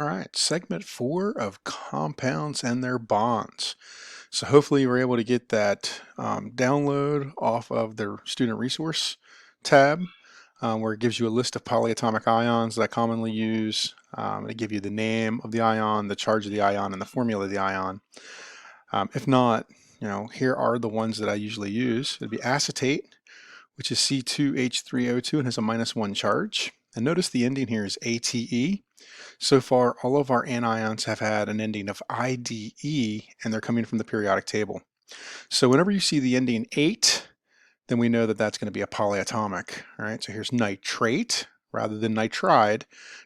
All right, segment 4 of compounds and their bonds. So hopefully you were able to get that download off of their student resource tab, where it gives you a list of polyatomic ions that I commonly use. They give you the name of the ion, the charge of the ion, and the formula of the ion. If not, here are the ones that I usually use. It'd be acetate, which is C2H3O2 and has a -1 charge. And notice the ending here is ATE. So far, all of our anions have had an ending of IDE, and they're coming from the periodic table. So whenever you see the ending 8, then we know that that's going to be a polyatomic. All right, so here's nitrate rather than nitride.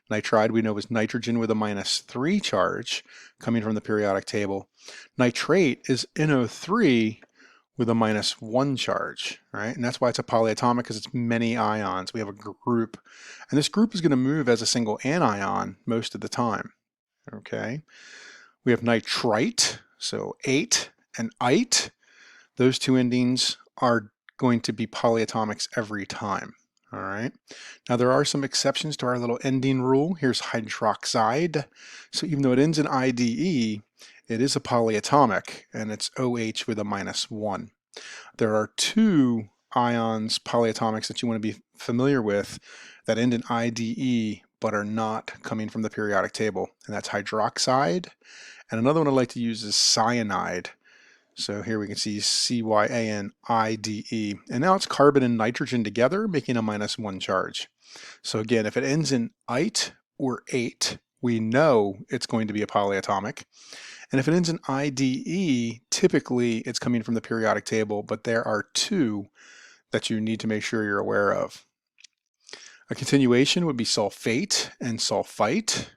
Nitride we know is nitrogen with a -3 charge coming from the periodic table. Nitrate is NO3 with a -1 charge, right? And that's why it's a polyatomic, because it's many ions. We have a group, and this group is going to move as a single anion most of the time, okay? We have nitrite, so 8 and ite. Those two endings are going to be polyatomics every time, all right? Now there are some exceptions to our little ending rule. Here's hydroxide. So even though it ends in IDE, it is a polyatomic, and it's OH with a -1. There are two ions, polyatomics, that you want to be familiar with that end in IDE but are not coming from the periodic table, and that's hydroxide. And another one I like to use is cyanide. So here we can see CYANIDE. And now it's carbon and nitrogen together, making a -1 charge. So again, if it ends in ite or ate, we know it's going to be a polyatomic. And if it ends in IDE, typically it's coming from the periodic table, but there are two that you need to make sure you're aware of. A continuation would be sulfate and sulfite.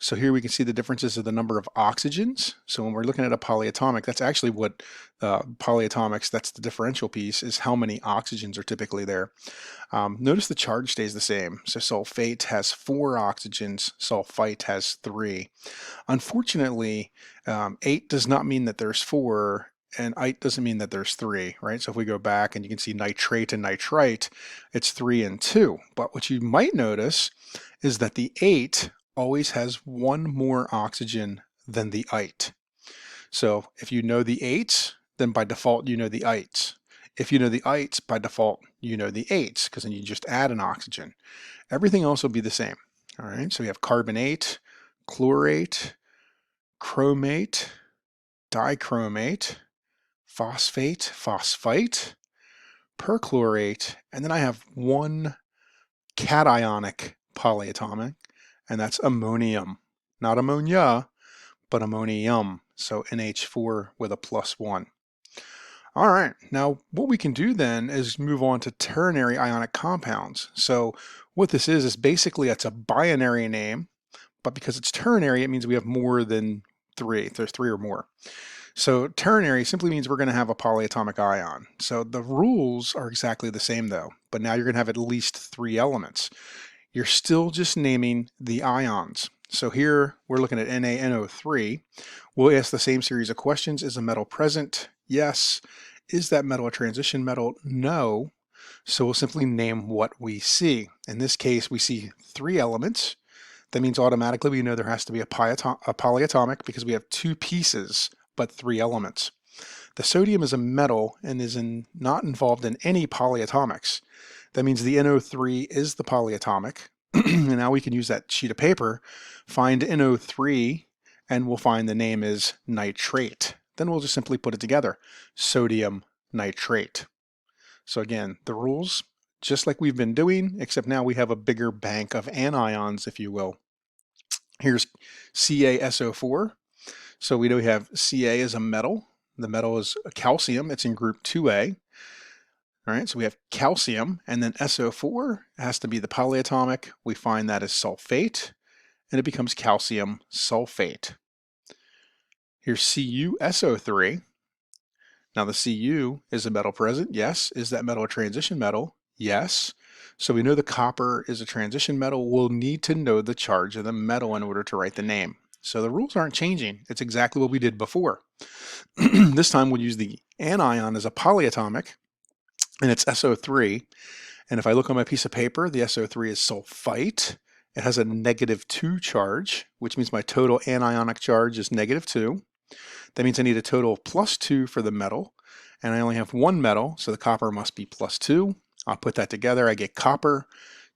So here we can see the differences of the number of oxygens. So when we're looking at a polyatomic, that's actually what polyatomics, that's the differential piece, is how many oxygens are typically there. Notice the charge stays the same. So sulfate has 4 oxygens, sulfite has 3. Unfortunately, 8 does not mean that there's 4, and ite doesn't mean that there's 3, right? So if we go back and you can see nitrate and nitrite, it's 3 and 2. But what you might notice is that the 8 always has 1 more oxygen than the ite. So if you know the 8s, then by default you know the ites. If you know the ites, by default you know the 8s, because then you just add an oxygen. Everything else will be the same. All right, so we have carbonate, chlorate, chromate, dichromate, phosphate, phosphite, perchlorate, and then I have one cationic polyatomic, and that's ammonium. Not ammonia, but ammonium. So NH4 with a +1. All right, now what we can do then is move on to ternary ionic compounds. So what this is basically it's a binary name, but because it's ternary, it means we have more than 3. There's 3 or more. So ternary simply means we're going to have a polyatomic ion. So the rules are exactly the same though, but now you're going to have at least 3 elements. You're still just naming the ions. So here we're looking at NaNO3. We'll ask the same series of questions. Is a metal present? Yes. Is that metal a transition metal? No. So we'll simply name what we see. In this case, we see 3 elements. That means automatically we know there has to be a polyatomic because we have 2 pieces, but 3 elements. The sodium is a metal and is not involved in any polyatomics. That means the NO3 is the polyatomic. And now we can use that sheet of paper, find NO3, and we'll find the name is nitrate. Then we'll just simply put it together, sodium nitrate. So again, the rules, just like we've been doing, except now we have a bigger bank of anions, if you will. Here's CaSO4. So we know we have Ca as a metal. The metal is a calcium. It's in group 2A. All right, so we have calcium, and then SO4 has to be the polyatomic. We find that as sulfate, and it becomes calcium sulfate. Here's CuSO3. Now the Cu is a metal present. Yes. Is that metal a transition metal? Yes. So we know the copper is a transition metal. We'll need to know the charge of the metal in order to write the name. So the rules aren't changing. It's exactly what we did before. This time we'll use the anion as a polyatomic, and it's SO3. And if I look on my piece of paper, the SO3 is sulfite, It has a -2 charge, which means my total anionic charge is -2. That means I need a total of +2 for the metal, and I only have one metal, so the copper must be +2. I'll put that together. I get copper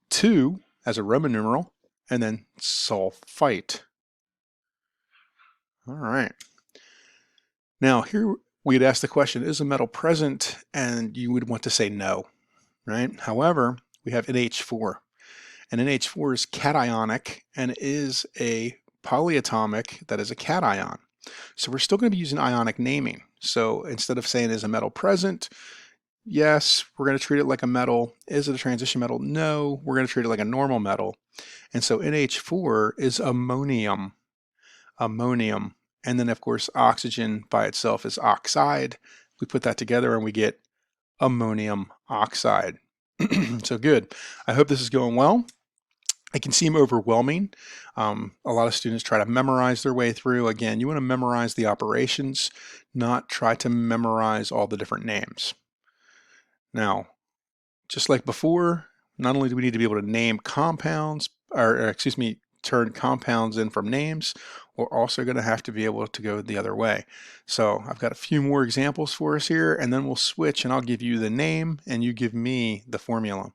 2 as a Roman numeral, and then sulfite. All right. Now here we'd ask the question, is a metal present? And you would want to say no, right? However, we have NH4, and NH4 is cationic and is a polyatomic that is a cation. So we're still going to be using ionic naming. So instead of saying is a metal present, yes, we're going to treat it like a metal. Is it a transition metal? No, we're going to treat it like a normal metal. And so NH4 is ammonium. Ammonium. And then of course oxygen by itself is oxide. We put that together and we get ammonium oxide. So good. I hope this is going well. It can seem overwhelming. A lot of students try to memorize their way through. Again, you want to memorize the operations, not try to memorize all the different names. Now, just like before, not only do we need to be able to name compounds, turn compounds in from names, we're also going to have to be able to go the other way. So I've got a few more examples for us here, and then we'll switch and I'll give you the name and you give me the formula.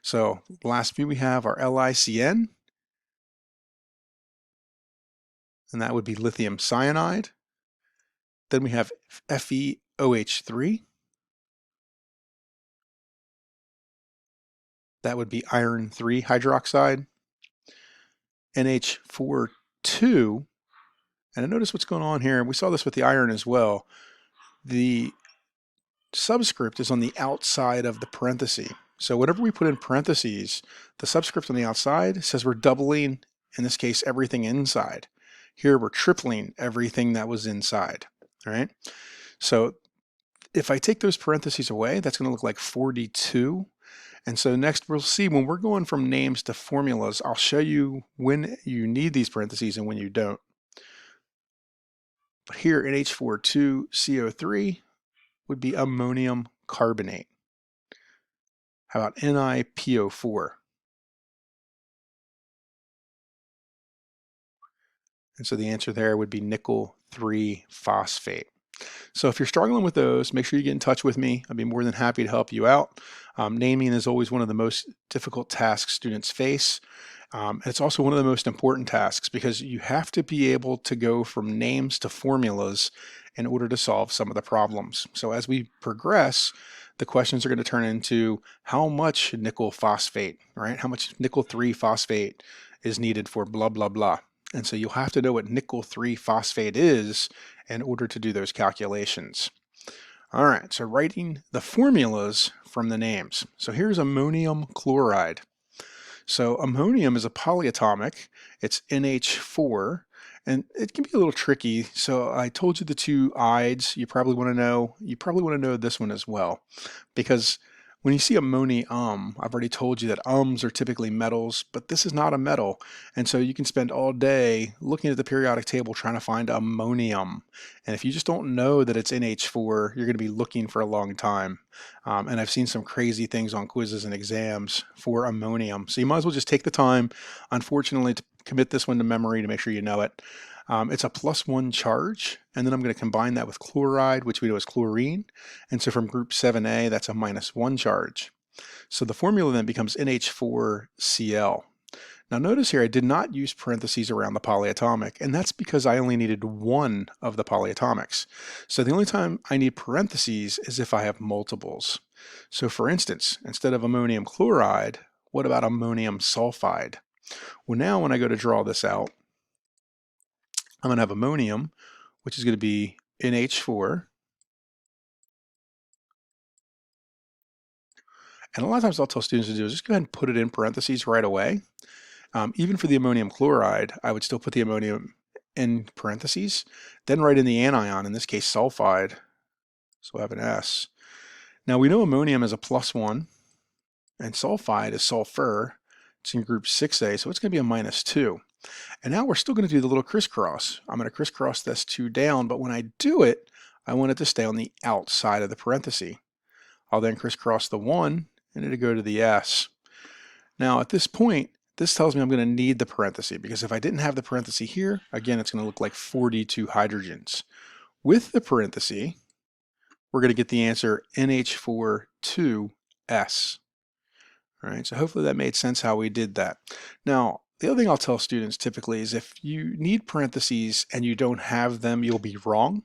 So the last few we have are LiCN, and that would be lithium cyanide. Then we have FeOH3. That would be iron 3 hydroxide. NH42. And notice what's going on here. We saw this with the iron as well. The subscript is on the outside of the parenthesis. So whatever we put in parentheses, the subscript on the outside says we're doubling, in this case, everything inside. Here we're tripling everything that was inside. All right. So if I take those parentheses away, that's going to look like 42. And so next we'll see when we're going from names to formulas, I'll show you when you need these parentheses and when you don't. But here NH42CO3 would be ammonium carbonate. How about NiPO4? And so the answer there would be nickel 3 phosphate. So if you're struggling with those, make sure you get in touch with me. I'd be more than happy to help you out. Naming is always one of the most difficult tasks students face. And it's also one of the most important tasks because you have to be able to go from names to formulas in order to solve some of the problems. So as we progress, the questions are going to turn into how much nickel phosphate, right? How much nickel 3 phosphate is needed for blah, blah, blah. And so you'll have to know what nickel 3 phosphate is in order to do those calculations. All right, so writing the formulas from the names. So here's ammonium chloride. So ammonium is a polyatomic. It's NH4, and it can be a little tricky. So I told you the two ides. You probably want to know this one as well, because when you see ammonium, I've already told you that ums are typically metals, but this is not a metal. And so you can spend all day looking at the periodic table trying to find ammonium. And if you just don't know that it's NH4, you're going to be looking for a long time. And I've seen some crazy things on quizzes and exams for ammonium. So you might as well just take the time, unfortunately, to commit this one to memory to make sure you know it. It's a +1 charge, and then I'm going to combine that with chloride, which we know is chlorine. And so from group 7A, that's a -1 charge. So the formula then becomes NH4Cl. Now notice here I did not use parentheses around the polyatomic, and that's because I only needed one of the polyatomics. So the only time I need parentheses is if I have multiples. So for instance, instead of ammonium chloride, what about ammonium sulfide? Well, now when I go to draw this out, I'm going to have ammonium, which is going to be NH4. And a lot of times I'll tell students to do is just go ahead and put it in parentheses right away. Even for the ammonium chloride, I would still put the ammonium in parentheses, then write in the anion, in this case sulfide, so I have an S. Now we know ammonium is a +1, and sulfide is sulfur. It's in group 6A, so it's going to be a -2. And now we're still going to do the little crisscross. I'm going to crisscross this 2 down, but when I do it, I want it to stay on the outside of the parenthesis. I'll then crisscross the 1, and it'll go to the S. Now at this point, this tells me I'm going to need the parenthesis, because if I didn't have the parenthesis here, again, it's going to look like 42 hydrogens. With the parenthesis, we're going to get the answer NH4 2S. All right, so hopefully that made sense how we did that. Now, the other thing I'll tell students typically is if you need parentheses and you don't have them, you'll be wrong.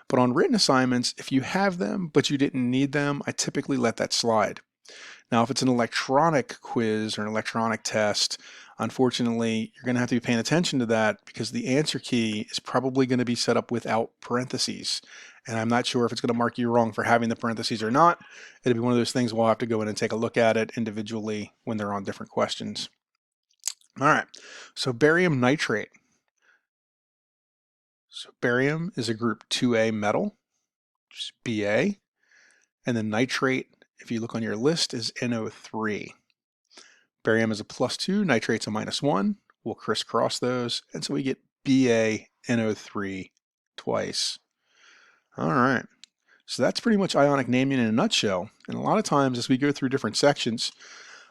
But on written assignments, if you have them but you didn't need them, I typically let that slide. Now, if it's an electronic quiz or an electronic test, unfortunately, you're going to have to be paying attention to that because the answer key is probably going to be set up without parentheses. And I'm not sure if it's going to mark you wrong for having the parentheses or not. It'll be one of those things we'll have to go in and take a look at it individually when they're on different questions. All right, so barium nitrate. So barium is a group 2A metal, which is Ba, and then nitrate, if you look on your list, is NO3. Barium is a +2, nitrate's a -1. We'll crisscross those, and so we get BaNO3 twice. All right, so that's pretty much ionic naming in a nutshell. And a lot of times as we go through different sections,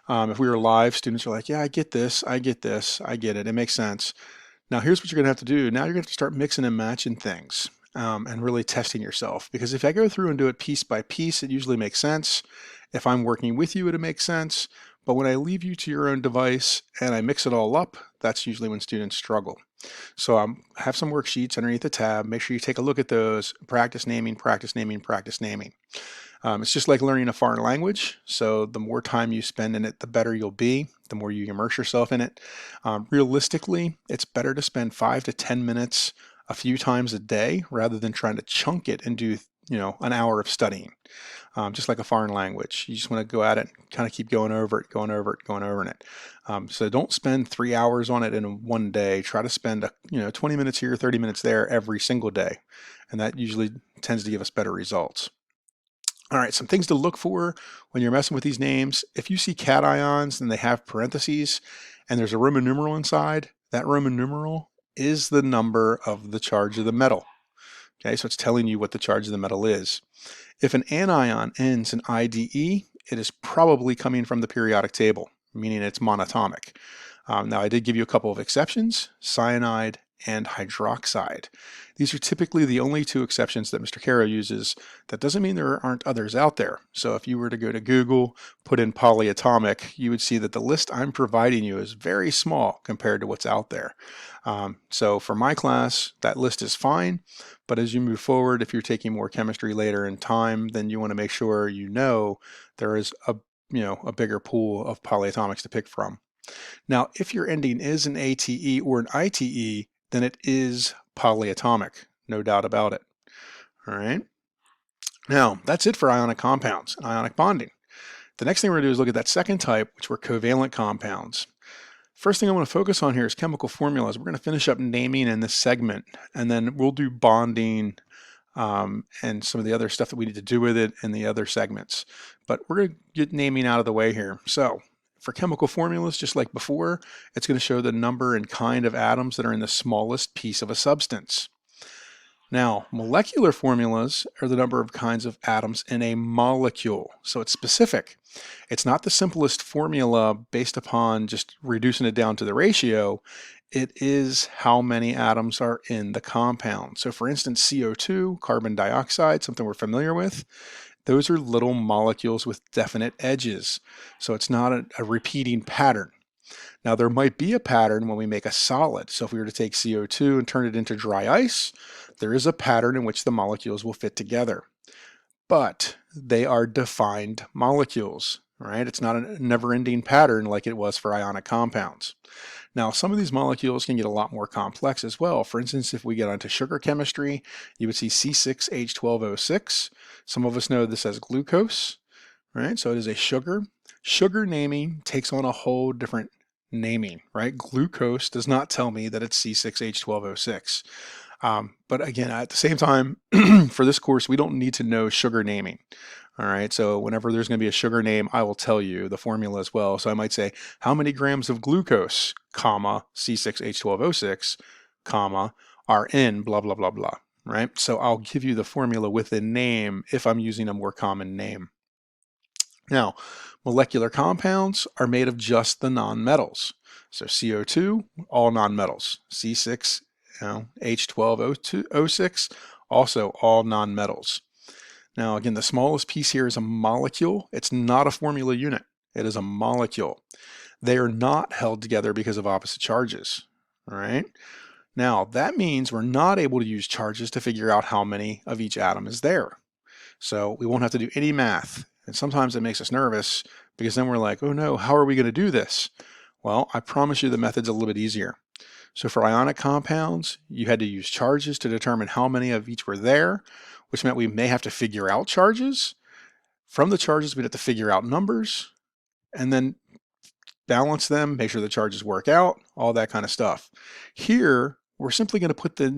if we were live, students are like, yeah, I get this, I get this, I get it, it makes sense. Now here's what you're gonna have to do. Now you're gonna have to start mixing and matching things and really testing yourself. Because if I go through and do it piece by piece, it usually makes sense. If I'm working with you, it'll make sense. But when I leave you to your own device and I mix it all up, that's usually when students struggle. So have some worksheets underneath the tab. Make sure you take a look at those. Practice naming, practice naming, practice naming. It's just like learning a foreign language. So the more time you spend in it, the better you'll be, the more you immerse yourself in it. Realistically, it's better to spend 5 to 10 minutes a few times a day rather than trying to chunk it and do an hour of studying. Just like a foreign language. You just want to go at it, kind of keep going over it, going over it, going over it. So don't spend 3 hours on it in one day. Try to spend 20 minutes here, 30 minutes there every single day. And that usually tends to give us better results. All right, some things to look for when you're messing with these names. If you see cations and they have parentheses and there's a Roman numeral inside, that Roman numeral is the number of the charge of the metal. Okay, so it's telling you what the charge of the metal is. If an anion ends in IDE, it is probably coming from the periodic table, meaning it's monatomic. Now, I did give you a couple of exceptions, cyanide and hydroxide. These are typically the only two exceptions that Mr. Caro uses. That doesn't mean there aren't others out there. So if you were to go to Google, put in polyatomic, you would see that the list I'm providing you is very small compared to what's out there. So for my class, that list is fine. But as you move forward, if you're taking more chemistry later in time, then you want to make sure there is a bigger pool of polyatomics to pick from. Now, if your ending is an ATE or an ITE, then it is polyatomic, no doubt about it. All right. Now, that's it for ionic compounds and ionic bonding. The next thing we're going to do is look at that second type, which were covalent compounds. First thing I want to focus on here is chemical formulas. We're going to finish up naming in this segment, and then we'll do bonding and some of the other stuff that we need to do with it in the other segments. But we're going to get naming out of the way here. So for chemical formulas, just like before, it's going to show the number and kind of atoms that are in the smallest piece of a substance. Now, molecular formulas are the number of kinds of atoms in a molecule, so it's specific. It's not the simplest formula based upon just reducing it down to the ratio. It is how many atoms are in the compound. So for instance, CO2, carbon dioxide, something we're familiar with, those are little molecules with definite edges. So it's not a repeating pattern. Now there might be a pattern when we make a solid. So if we were to take CO2 and turn it into dry ice, there is a pattern in which the molecules will fit together. But they are defined molecules, right? It's not a never-ending pattern like it was for ionic compounds. Now, some of these molecules can get a lot more complex as well. For instance, if we get onto sugar chemistry, you would see C6H12O6. Some of us know this as glucose, right? So it is a sugar. Sugar naming takes on a whole different naming, right? Glucose does not tell me that it's C6H12O6. But again, at the same time, for this course, we don't need to know sugar naming. All right, so whenever there's going to be a sugar name, I will tell you the formula as well. So I might say, how many grams of glucose, comma, C6H12O6, comma, are in blah, blah, blah, blah, right? So I'll give you the formula with a name if I'm using a more common name. Now, Molecular compounds are made of just the nonmetals. So CO2, all nonmetals. C6, H12O6, also all nonmetals. Now again, the smallest piece here is a molecule. It's not a formula unit. It is a molecule. They are not held together because of opposite charges. All right. Now that means we're not able to use charges to figure out how many of each atom is there. So we won't have to do any math. And sometimes it makes us nervous because then we're like, oh no, how are we going to do this? Well, I promise you the method's a little bit easier. So for ionic compounds, you had to use charges to determine how many of each were there, which meant we may have to figure out charges. From the charges, we'd have to figure out numbers and then balance them, make sure the charges work out, all that kind of stuff. Here, we're simply going to put the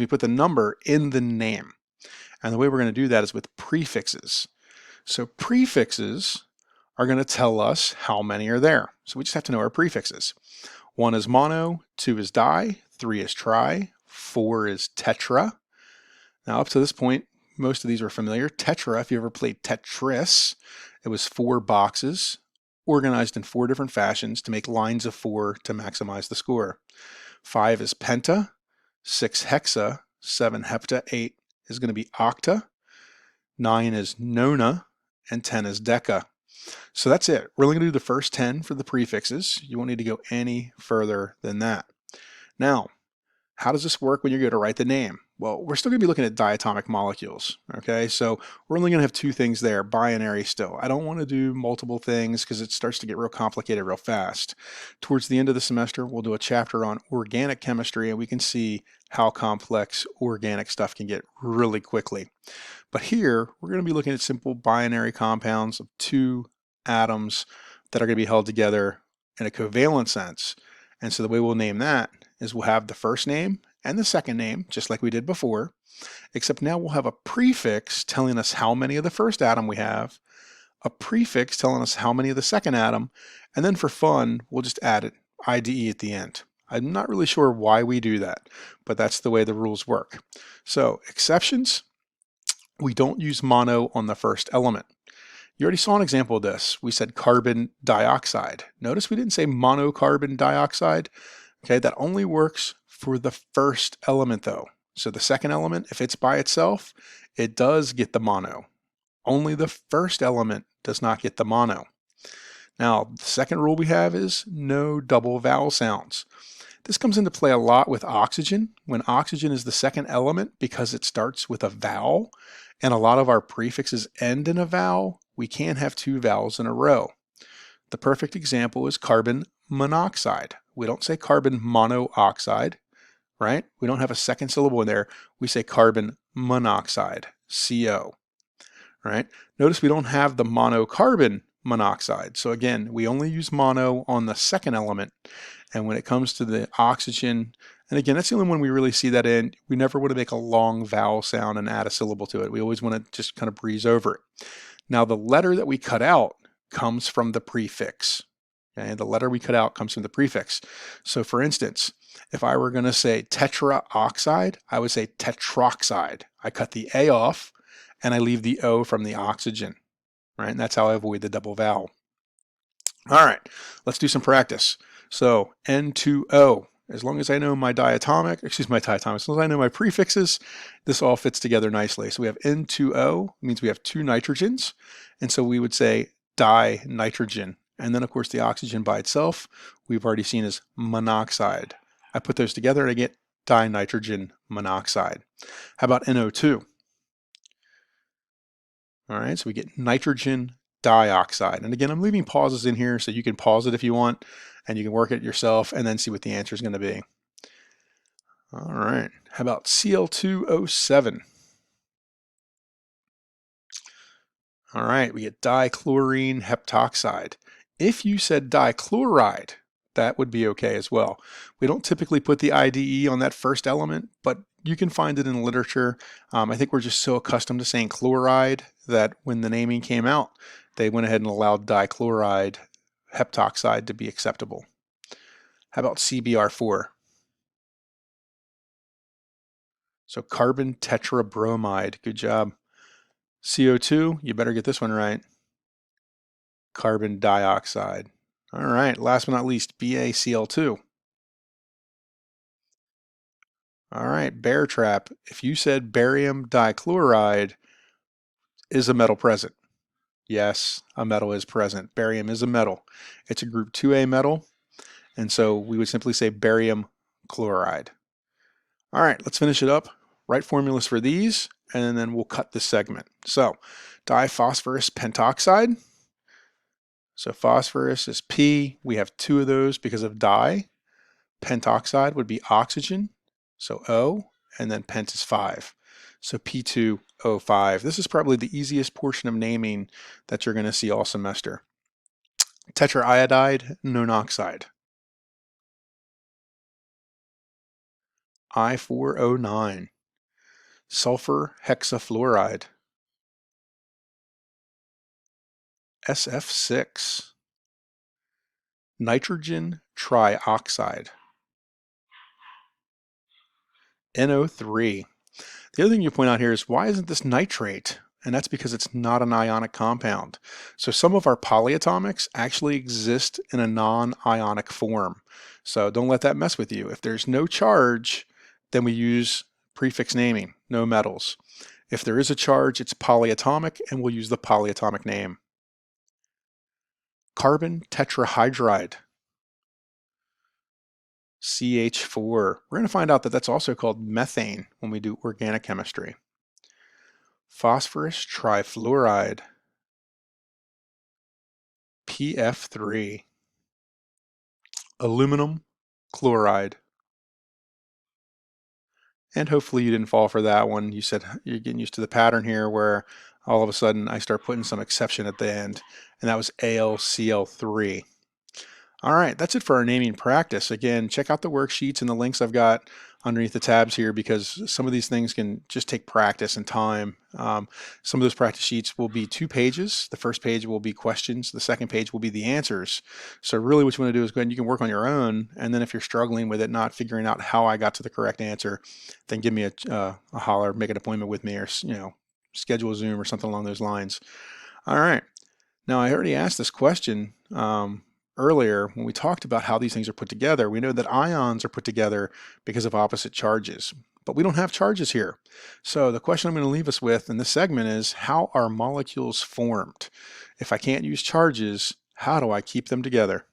put the number in the name. And the way we're going to do that is with prefixes. So prefixes are going to tell us how many are there. So we just have to know our prefixes. 1 is mono, 2 is di, 3 is tri, 4 is tetra. Now up to this point, most of these were familiar. Tetra, if you ever played Tetris, it was 4 boxes organized in 4 different fashions to make lines of 4 to maximize the score. 5 is penta, 6 hexa, 7 hepta, 8 is going to be octa, 9 is nona, and 10 is deca. So that's it. We're only going to do the first 10 for the prefixes. You won't need to go any further than that. Now, how does this work when you're going to write the name? Well, we're still going to be looking at diatomic molecules, okay? So we're only going to have 2 things there, binary still. I don't want to do multiple things because it starts to get real complicated real fast. Towards the end of the semester, we'll do a chapter on organic chemistry, and we can see how complex organic stuff can get really quickly. But here, we're going to be looking at simple binary compounds of 2 atoms that are going to be held together in a covalent sense. And so the way we'll name that is we'll have the first name and the second name, just like we did before, except now we'll have a prefix telling us how many of the first atom we have, a prefix telling us how many of the second atom, and then for fun, we'll just add an IDE at the end. I'm not really sure why we do that, but that's the way the rules work. So exceptions, we don't use mono on the first element. You already saw an example of this. We said carbon dioxide. Notice we didn't say monocarbon dioxide. Okay, that only works for the first element though. So the second element, if it's by itself, it does get the mono. Only the first element does not get the mono. Now, the second rule we have is no double vowel sounds. This comes into play a lot with oxygen, when oxygen is the second element because it starts with a vowel, and a lot of our prefixes end in a vowel. We can't have 2 vowels in a row. The perfect example is carbon monoxide. We don't say carbon monoxide, right? We don't have a second syllable in there. We say carbon monoxide, CO, right? Notice we don't have the monocarbon monoxide. So again, we only use mono on the second element. And when it comes to the oxygen, and again, that's the only one we really see that in. We never want to make a long vowel sound and add a syllable to it. We always want to just kind of breeze over it. Now, the letter that we cut out comes from the prefix. Okay, the letter we cut out comes from the prefix. So for instance, if I were going to say tetraoxide, I would say tetroxide. I cut the A off and I leave the O from the oxygen, right? And that's how I avoid the double vowel. All right, let's do some practice. So N2O, as long as I know my diatomic, as long as I know my prefixes, this all fits together nicely. So we have N2O, means we have 2 nitrogens. And so we would say dinitrogen. And then of course the oxygen by itself, we've already seen as monoxide. I put those together and I get dinitrogen monoxide. How about NO2? All right, so we get nitrogen dioxide. And again, I'm leaving pauses in here so you can pause it if you want, and you can work it yourself and then see what the answer is going to be. All right, how about Cl2O7? All right, we get dichlorine heptoxide. If you said dichloride, that would be okay as well. We don't typically put the IDE on that first element, but you can find it in literature. I think we're just so accustomed to saying chloride that when the naming came out, they went ahead and allowed dichloride heptoxide to be acceptable. How about CBr4? So carbon tetrabromide, good job. CO2, you better get this one right. carbon dioxide. All right, last but not least, BaCl2. All right, bear trap. If you said barium dichloride, is a metal present? Yes, a metal is present. Barium is a metal. It's a group 2A metal, and so we would simply say barium chloride. All right, let's finish it up. Write formulas for these, and then we'll cut this segment. So, diphosphorus pentoxide. So phosphorus is P. We have two of those because of di. Pentoxide would be oxygen, so O, and then pent is 5. So P2O5. This is probably the easiest portion of naming that you're going to see all semester. Tetraiodide nonoxide. I4O9. Sulfur hexafluoride. SF6. Nitrogen trioxide. NO3. The other thing you point out here is, why isn't this nitrate? And that's because it's not an ionic compound. So some of our polyatomics actually exist in a non-ionic form. So don't let that mess with you. If there's no charge, then we use prefix naming, no metals. If there is a charge, it's polyatomic, and we'll use the polyatomic name. Carbon tetrahydride. CH4. We're going to find out that that's also called methane when we do organic chemistry. Phosphorus trifluoride. PF3. Aluminum chloride. And hopefully you didn't fall for that one. You said you're getting used to the pattern here where all of a sudden I start putting some exception at the end, and that was AlCl3. All right, that's it for our naming practice. Again, check out the worksheets and the links I've got underneath the tabs here, because some of these things can just take practice and time. Some of those practice sheets will be 2 pages. The first page will be questions. The second page will be the answers. So really what you want to do is go ahead and you can work on your own. And then if you're struggling with it, not figuring out how I got to the correct answer, then give me a holler, make an appointment with me, or schedule a Zoom or something along those lines. All right. Now I already asked this question earlier when we talked about how these things are put together. We know that ions are put together because of opposite charges, but we don't have charges here. So the question I'm going to leave us with in this segment is, how are molecules formed? If I can't use charges, how do I keep them together?